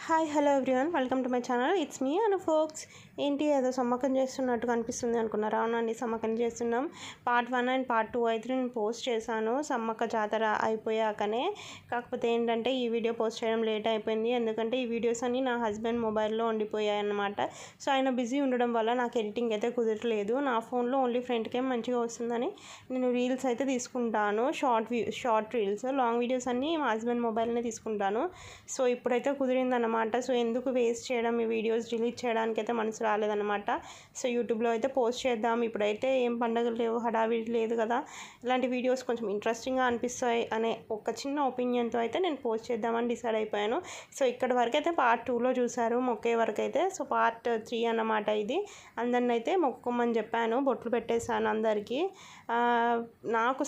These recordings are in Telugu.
Hi hello everyone, welcome to my channel. It's me Anu folks. ఏంటి ఏదో సమ్మకం చేస్తున్నట్టుగా అనిపిస్తుంది అనుకున్నారా? అవునండి, సమ్మకం చేస్తున్నాం. పార్ట్ 1 అండ్ పార్ట్ 2 అయితే నేను పోస్ట్ చేశాను సమ్మక్క జాతర అయిపోయాకనే. కాకపోతే ఏంటంటే ఈ వీడియో పోస్ట్ చేయడం లేట్ అయిపోయింది, ఎందుకంటే ఈ వీడియోస్ అన్నీ నా హస్బెండ్ మొబైల్లో ఉండిపోయాయి అన్నమాట. సో ఆయన బిజీ ఉండడం వల్ల నాకు ఎడిటింగ్ అయితే కుదరట్లేదు. నా ఫోన్లో ఓన్లీ ఫ్రంట్ కేమ్ మంచిగా వస్తుందని నేను రీల్స్ అయితే తీసుకుంటాను, షార్ట్ రీల్స్. లాంగ్ వీడియోస్ అన్నీ మా హస్బెండ్ మొబైల్నే తీసుకుంటాను. సో ఇప్పుడైతే కుదిరిందన్నమాట. సో ఎందుకు వేస్ట్ చేయడం, ఈ వీడియోస్ డిలీట్ చేయడానికి అయితే మనసు రాలేదన్నమాట. సో యూట్యూబ్లో అయితే పోస్ట్ చేద్దాం, ఇప్పుడైతే ఏం పండుగలు లేవు, హడావిడి లేదు కదా, ఇలాంటి వీడియోస్ కొంచెం ఇంట్రెస్టింగ్గా అనిపిస్తాయి అనే ఒక చిన్న ఒపీనియన్తో అయితే నేను పోస్ట్ చేద్దామని డిసైడ్ అయిపోయాను. సో ఇక్కడ వరకు అయితే పార్ట్ 2లో చూసారు, మొక్కే వరకు అయితే. సో పార్ట్ 3 అన్నమాట ఇది. అందరిని అయితే మొక్కుకోమని చెప్పాను, బొట్లు పెట్టేశాను అందరికీ. నాకు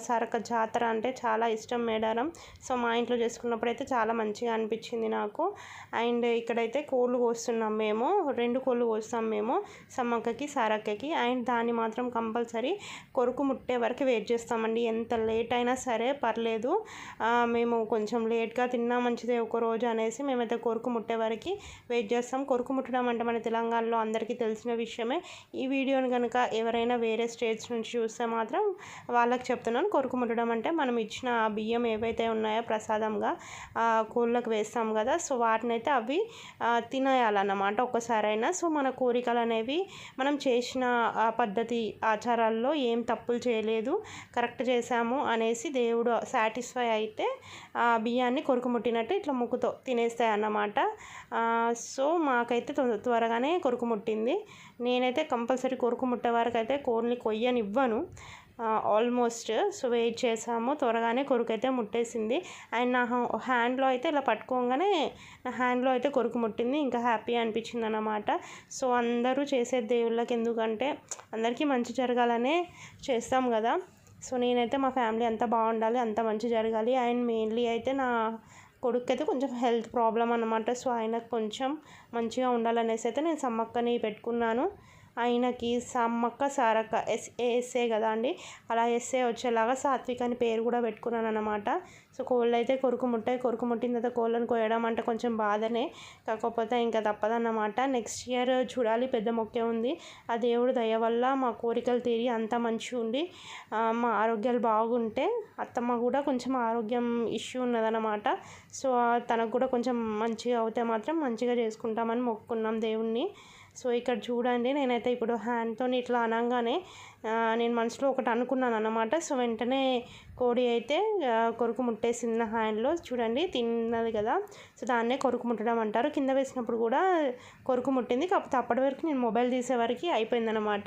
సారక్క జాతర అంటే చాలా ఇష్టం, మేడారం. సో మా ఇంట్లో చేసుకున్నప్పుడు అయితే చాలా మంచిగా అనిపించింది నాకు. అండ్ ఇక్కడైతే కోళ్ళు కోస్తున్నాం మేము, 2 కోళ్ళు కోస్తాం మేము, సమ్మక్కకి సారక్కకి. అండ్ దాన్ని మాత్రం కంపల్సరీ కొరుకు ముట్టే వరకు వెయిట్ చేస్తామండి. ఎంత లేట్ అయినా సరే పర్లేదు, మేము కొంచెం లేట్గా తిన్నా మంచిదే ఒక రోజు అనేసి మేమైతే కొరుకు ముట్టే వరకు వెయిట్ చేస్తాం. కొరుకు ముట్టడం అంటే మన తెలంగాణలో అందరికీ తెలిసిన విషయమే. ఈ వీడియోని కనుక ఎవరైనా వేరే స్టేట్స్ నుంచి చూస్తే మాత్రం వాళ్ళకి చెప్తున్నాను. కొరుకు ముట్టడం అంటే మనం ఇచ్చిన బియ్యం ఏవైతే ఉన్నాయో ప్రసాదంగా కోళ్ళకు వేస్తాం కదా, సో వాటిని అయితే అవి తినేయాలన్నమాట ఒక్కసారైనా. సో మన కోరికలు అనేవి మనం చేసిన పద్ధతి ఆచారాల్లో ఏం తప్పులు చేయలేదు, కరెక్ట్ చేశాము అనేసి దేవుడు సాటిస్ఫై అయితే బియ్యాన్ని కొరుకు ముట్టినట్టు ఇట్లా ముక్కుతో తినేస్తాయి అన్నమాట. సో మాకైతే త్వరగానే కొరుకు ముట్టింది. నేనైతే కంపల్సరీ కొరుకు ముట్టే వరకు అయితే కోడిని కొయ్యనివ్వను ఆల్మోస్ట్. సో వెయిట్ చేసాము, త్వరగానే కొరుకు అయితే ముట్టేసింది. అండ్ నా హ్యాండ్లో అయితే ఇలా పట్టుకోగానే నా హ్యాండ్లో అయితే కొరుకు ముట్టింది, ఇంకా హ్యాపీ అనిపించింది అన్నమాట. సో అందరూ చేసే దేవుళ్ళకి, ఎందుకంటే అందరికీ మంచి జరగాలనే చేస్తాం కదా. సో నేనైతే మా ఫ్యామిలీ అంతా బాగుండాలి, అంత మంచి జరగాలి. అండ్ మెయిన్లీ అయితే నా కొడుకు అయితే కొంచెం హెల్త్ ప్రాబ్లం అన్నమాట. సో ఆయనకు కొంచెం మంచిగా ఉండాలనేసి అయితే నేను సమ్మక్కని పెట్టుకున్నాను. ఆయనకి సమ్మక్క సారక్క ఎస్ఏ కదా అండి, అలా ఎస్ఏ వచ్చేలాగా సాత్విక్ అని పేరు కూడా పెట్టుకున్నాను అనమాట. సో కోళ్ళు అయితే కొరుకు ముట్టిన తర్వాత కోళ్ళను కోయడం అంటే కొంచెం బాధనే, కాకపోతే ఇంకా తప్పదన్నమాట. నెక్స్ట్ ఇయర్ చూడాలి, పెద్ద మొక్కే ఉంది. ఆ దేవుడు దయ వల్ల మా కోరికలు తీరి అంతా మంచిగా ఉండి మా ఆరోగ్యాలు బాగుంటే, అత్తమ్మ కూడా కొంచెం ఆరోగ్యం ఇష్యూ ఉన్నదన్నమాట. సో తనకు కూడా కొంచెం మంచిగా అవుతే మాత్రం మంచిగా చేసుకుంటామని మొక్కుకున్నాం దేవుణ్ణి. సో ఇక్కడ చూడండి, నేనైతే ఇప్పుడు హ్యాండ్తో ఇట్లా అనగానే నేను మనసులో ఒకటి అనుకున్నాను అన్నమాట. సో వెంటనే కోడి అయితే కొరుకు ముట్టేసింది నా హ్యాండ్లో. చూడండి, తిన్నది కదా, సో దాన్నే కొరుకు ముట్టడం అంటారు. కింద వేసినప్పుడు కూడా కొరుకు ముట్టింది, కాకపోతే అప్పటి వరకు నేను మొబైల్ తీసేవరకు అయిపోయిందనమాట.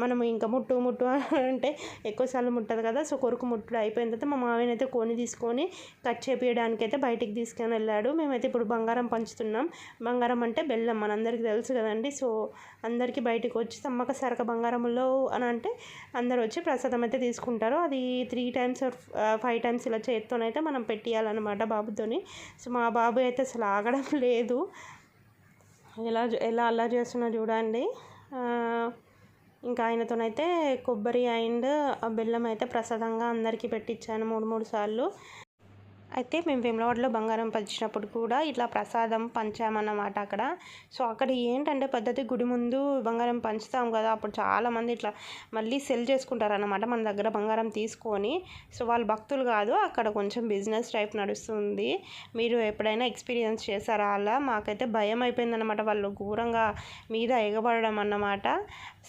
మనం ఇంకా ముట్టు అంటే ఎక్కువసార్లు ముట్టదు కదా. సో కొరుకు ముట్టుడు అయిపోయిన తర్వాత మా మామయ్య అయితే కోని తీసుకొని కట్ చేపించడానికి అయితే బయటికి తీసుకొని వెళ్ళాడు. మేమైతే ఇప్పుడు బంగారం పంచుతున్నాం. బంగారం అంటే బెల్లం, మనందరికీ తెలుసు కదండి. సో అందరికీ బయటకు వచ్చి సమ్మక్క సారక్క బంగారంలో అని అంటే అందరు వచ్చి ప్రసాదం అయితే తీసుకుంటారు. అది 3 times or 5 times ఇలా చేత్తోనైతే మనం పెట్టియాలన్నమాట బాబుతోని. సో మా బాబు అయితే అసలు ఆగడం లేదు, ఎలా అలా చేస్తున్నా చూడండి. ఇంకా ఆయనతోనైతే కొబ్బరి అండ్ బెల్లం అయితే ప్రసాదంగా అందరికీ పెట్టించాను 3 సార్లు. అయితే మేము వేములవాడలో బంగారం పంచినప్పుడు కూడా ఇట్లా ప్రసాదం పంచామన్నమాట అక్కడ. సో అక్కడ ఏంటంటే పద్ధతి, గుడి ముందు బంగారం పంచుతాం కదా, అప్పుడు చాలామంది ఇట్లా మళ్ళీ సెల్ చేసుకుంటారన్నమాట మన దగ్గర బంగారం తీసుకొని. సో వాళ్ళు భక్తులు కాదు, అక్కడ కొంచెం బిజినెస్ టైప్ నడుస్తుంది. మీరు ఎప్పుడైనా ఎక్స్పీరియన్స్ చేశారా అలా? మాకైతే భయం అయిపోయిందన్నమాట, వాళ్ళు ఘోరంగా మీద ఎగబడడం అన్నమాట.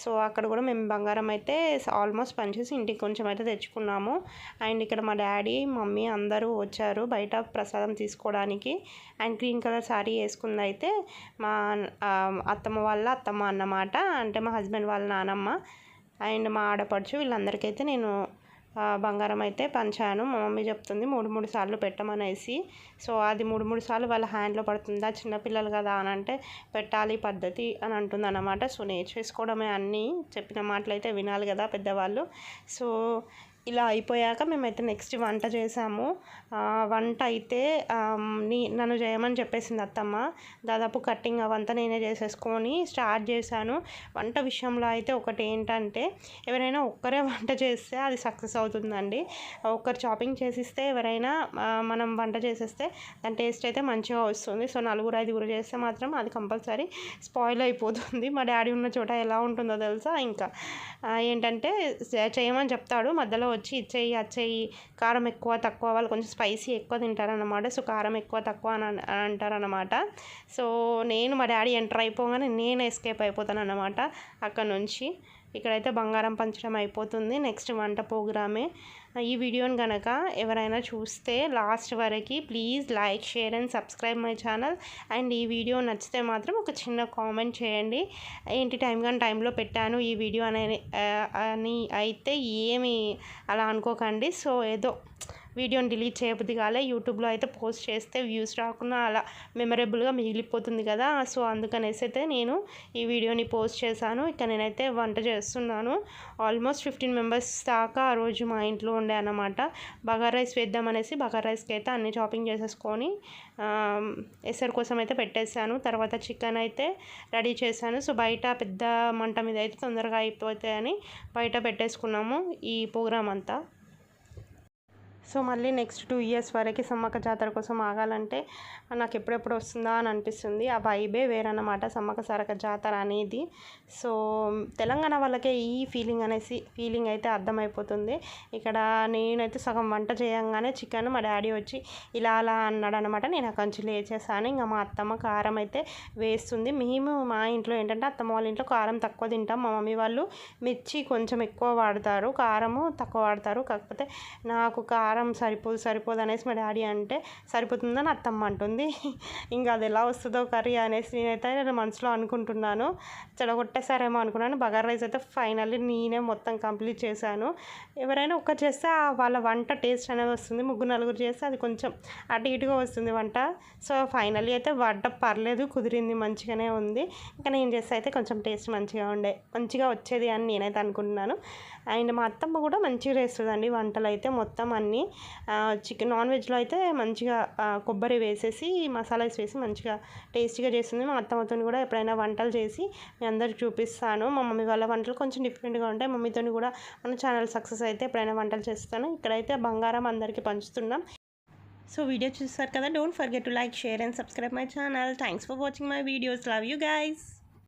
సో అక్కడ కూడా మేము బంగారం అయితే ఆల్మోస్ట్ పంచేసి ఇంటికి కొంచెం అయితే తెచ్చుకున్నాము. అండ్ ఇక్కడ మా డాడీ మమ్మీ అందరూ వచ్చారు బయట ప్రసాదం తీసుకోవడానికి. అండ్ గ్రీన్ కలర్ శారీ వేసుకుంది అయితే మా అత్తమ్మ అన్నమాట, అంటే మా హస్బెండ్ వాళ్ళ నానమ్మ అండ్ మా ఆడపడుచు, వీళ్ళందరికైతే నేను బంగారం అయితే పంచాను. మా మమ్మీ చెప్తుంది 3 సార్లు పెట్టమనేసి. సో అది 3 సార్లు వాళ్ళ హ్యాండ్లో పడుతుందా, చిన్నపిల్లలు కదా అని అంటే పెట్టాలి పద్ధతి అని అంటుంది అన్నమాట. సో నేర్చేసుకోవడమే, అన్నీ చెప్పిన మాటలు అయితే వినాలి కదా పెద్దవాళ్ళు. సో ఇలా అయిపోయాక మేమైతే నెక్స్ట్ వంట చేసాము. వంట అయితే నన్ను చేయమని చెప్పేసింది అత్తమ్మ. దాదాపు కట్టింగ్ అవంతా నేనే చేసేసుకొని స్టార్ట్ చేశాను. వంట విషయంలో అయితే ఒకటి ఏంటంటే, ఎవరైనా ఒక్కరే వంట చేస్తే అది సక్సెస్ అవుతుందండి. ఒక్కరు చాపింగ్ చేసిస్తే ఎవరైనా మనం వంట చేసేస్తే దాని టేస్ట్ అయితే మంచిగా వస్తుంది. సో 4-5 చేస్తే మాత్రం అది కంపల్సరీ స్పాయిల్ అయిపోతుంది. మా డాడీ ఉన్న చోట ఎలా ఉంటుందో తెలుసా, ఇంకా ఏంటంటే చేయమని చెప్తాడు, మధ్యలో వచ్చి ఇచ్చేయి అచ్చేయి, కారం ఎక్కువ తక్కువ, వాళ్ళు కొంచెం స్పైసీ ఎక్కువ తింటారన్నమాట. సో కారం ఎక్కువ తక్కువ అని అంటారనమాట. సో నేను మా డాడీ ఎంటర్ అయిపోగానే నేను ఎస్కేప్ అయిపోతాను అన్నమాట అక్కడ నుంచి. ఇక్కడైతే బంగారం పంచడం అయిపోతుంది. నెక్స్ట్ వంట ప్రోగ్రామే. ఈ వీడియోని కనుక ఎవరైనా చూస్తే లాస్ట్ వరకు please like, share and subscribe my channel. And ఈ వీడియో నచ్చితే మాత్రం ఒక చిన్న కామెంట్ చేయండి. ఏంటి టైంలో పెట్టాను ఈ వీడియో అని అయితే ఏమి అలా అనుకోకండి. సో ఏదో వీడియోని డిలీట్ చేయబుద్ది కాలే, యూట్యూబ్లో అయితే పోస్ట్ చేస్తే వ్యూస్ రాకుండా అలా మెమరబుల్గా మిగిలిపోతుంది కదా. సో అందుకనేసి అయితే నేను ఈ వీడియోని పోస్ట్ చేశాను. ఇక నేనైతే వంట చేస్తున్నాను. ఆల్మోస్ట్ 15 మెంబర్స్ దాకా ఆ రోజు మా ఇంట్లో ఉండే అన్నమాట. బగారా రైస్ వేద్దామనేసి బగారా రైస్కి అయితే అన్ని చాపింగ్ చేసేసుకొని ఎసరు కోసం అయితే పెట్టేశాను. తర్వాత చికెన్ అయితే రెడీ చేశాను. సో బయట పెద్ద మంట మీద అయితే తొందరగా అయిపోతాయని బయట పెట్టేసుకున్నాము ఈ ప్రోగ్రామ్ అంతా. సో మళ్ళీ నెక్స్ట్ 2 ఇయర్స్ వరకు సమ్మక్క జాతర కోసం ఆగాలంటే నాకు ఎప్పుడెప్పుడు వస్తుందా అని అనిపిస్తుంది. ఆ వైబే వేరన్నమాట సమ్మక్క సారక్క జాతర అనేది. సో తెలంగాణ వాళ్ళకే ఈ ఫీలింగ్ అయితే అర్థమైపోతుంది. ఇక్కడ నేనైతే సగం వంట చేయంగానే చికెన్ మా డాడీ వచ్చి ఇలా అలా అన్నాడు అనమాట. నేను అక్కడి నుంచి లేచేసాను. ఇంకా మా అత్తమ్మ కారం అయితే వేస్తుంది. మేము మా ఇంట్లో ఏంటంటే అత్తమ్మ వాళ్ళ ఇంట్లో కారం తక్కువ తింటాం. మా మమ్మీ వాళ్ళు మిర్చి కొంచెం ఎక్కువ వాడతారు, కారము తక్కువ వాడతారు. కాకపోతే నాకు కారం సరిపోదు అనేసి మా డాడీ అంటే సరిపోతుందని అత్తమ్మ అంటుంది. ఇంకా అది ఎలా వస్తుందో కర్రీ అనేసి నేనైతే మనసులో అనుకుంటున్నాను. చెడగొట్టేసారేమో అనుకున్నాను. బగారా రైస్ అయితే ఫైనల్లీ నేనే మొత్తం కంప్లీట్ చేశాను. ఎవరైనా ఒక్కరు చేస్తే వాళ్ళ వంట టేస్ట్ అనేది వస్తుంది. 3-4 చేస్తే అది కొంచెం అటు ఇటుగా వస్తుంది వంట. సో ఫైనల్లీ అయితే వంట పర్లేదు, కుదిరింది, మంచిగానే ఉంది. ఇంకా నేను చేస్తే అయితే కొంచెం టేస్ట్ మంచిగా వచ్చేది అని నేనైతే అనుకుంటున్నాను. అండ్ మా అత్తమ్మ కూడా మంచిగా చేస్తుందండి వంటలు అయితే మొత్తం అన్నీ. చికెన్ నాన్ వెజ్లో అయితే మంచిగా కొబ్బరి వేసేసి మసాలాస్ వేసి మంచిగా టేస్టీగా చేస్తుంది. మా అత్తమ్మతో కూడా ఎప్పుడైనా వంటలు చేసి మీ అందరికి చూపిస్తాను. మా మమ్మీ వాళ్ళ వంటలు కొంచెం డిఫరెంట్గా ఉంటాయి. మమ్మీతో కూడా మన ఛానల్ సక్సెస్ అయితే ఎప్పుడైనా వంటలు చేస్తాను. ఇక్కడైతే బంగారం అందరికీ పంచుతున్నాం. సో వీడియో చూస్తారు కదా, don't forget to like, share and subscribe my channel. Thanks for watching my videos. Love you guys.